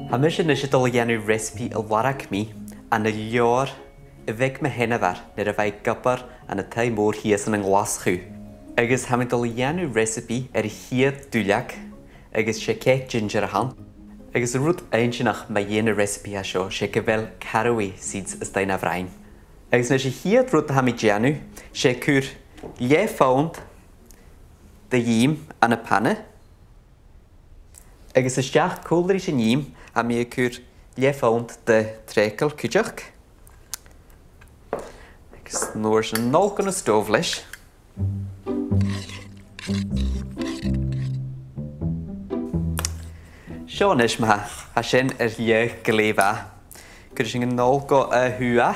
Hamishin is dul yenu recipe a warak mi and a leabhar a bheith me sheanmhair nar a bheith gopar and a tae mór híosan an glaschu. Agus hamin dul yenu recipe a chiad dúleach agus sé cèic ginger a han. Agus a rud einsynach ma yenu recipe a seo sé gyfel Caraway seeds is dain a vrain. Agus na sé chiad rud ha mi gianu sé cúr leabhar de yím an a panne. Agus is deach cúlairí sin yím a mi cúr leabhar de trécail cúideach. Agus nuair sin nolc an a stóv leis. Seanis ma ha sin leabh gléimhe. Cúir sin nolc go a hua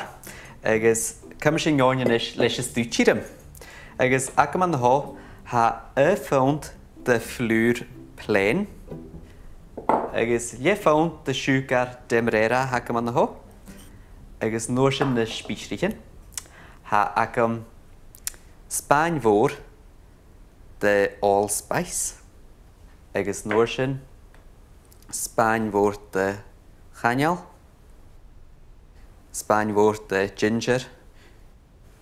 agus cumar sin gáineanis leis is dú tírim. Agus ac am an ho ha leabhar de flúr plain. Agus leabhar de siúgar demréire ha am an ho. Agus nuair sin na spíosrachin. Ha ac Spáinmhair de allspice. Agus nuair sin Spáinmhair de chaneal. Spáinmhair de ginger.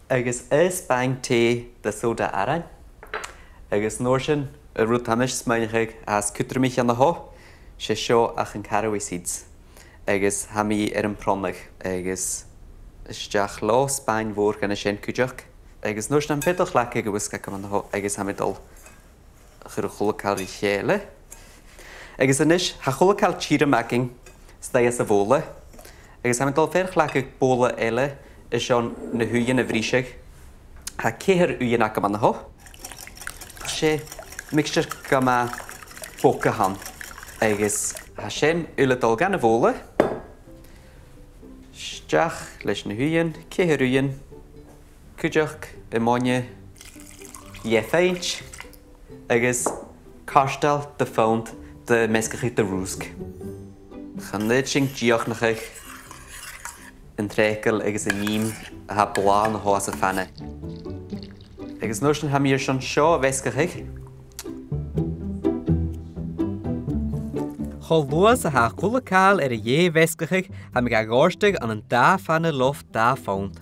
Agus Spáin té de soda arain. Agus nuair sin a rud hamis smaoineach as cútramich an na ho sé seo ach an Caraway seeds. Agus ha mi an pronnach agus isteach lá Spáinmhair gan sin cúideach. Agus nuair sin an fedach lecha go bhuisca an na ho agus ha mi dul chur chulacail chéile. Agus anis ha chulacail tírim agin stai as a bhóla. Agus ha mi dul ferch lecha bóla eile is sean na huian a bhríseach. Ha céhir uian ac am an na ho. Sé mixture gama boca han. Agus ha sin ula dul gan a bhóla. Steach leis na huian, céhir uian, cúideach i máine leabhaint. Agus carstal de fónt de mescachaí de rúsc. Chanid sin diochnachach an trécail agus a yím a ha blá na hás a fanna. Agus nuair sin ha mi sin seo a bhescachaich. Chol luas a ha chulacail a dhé bhescachaich ha mi ga gáirsteach an dá fanna lof dá fónt.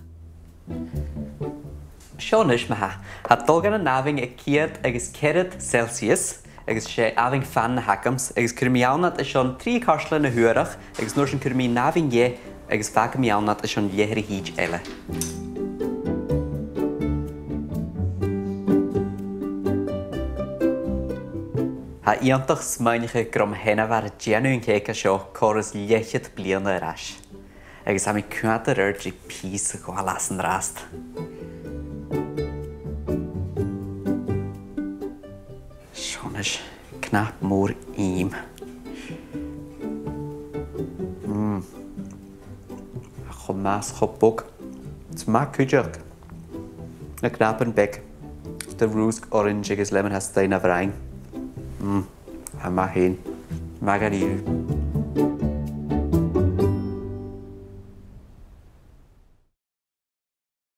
Seanis ma ha dul gan a naving a 100 agus 40 Celsius agus sé aving fan na hacams agus cur mi anat is sean 3 carsla na huarach agus nuair sin cur mi naving dhé agus faca mi anat is sean léhar híd eile. Ha íontach smaoineach grom sheanmhair a geanúin céic a seo choras léchiad bliana arás. Agus ha mi cuanta drí pís a gá las an rast. Seanis knap mór yím. Chom más chop bog. Tma cúideach. Na knap an beg. De rúsc orange agus lemon has dain a bhrain. Ha ma hén. Magaríú.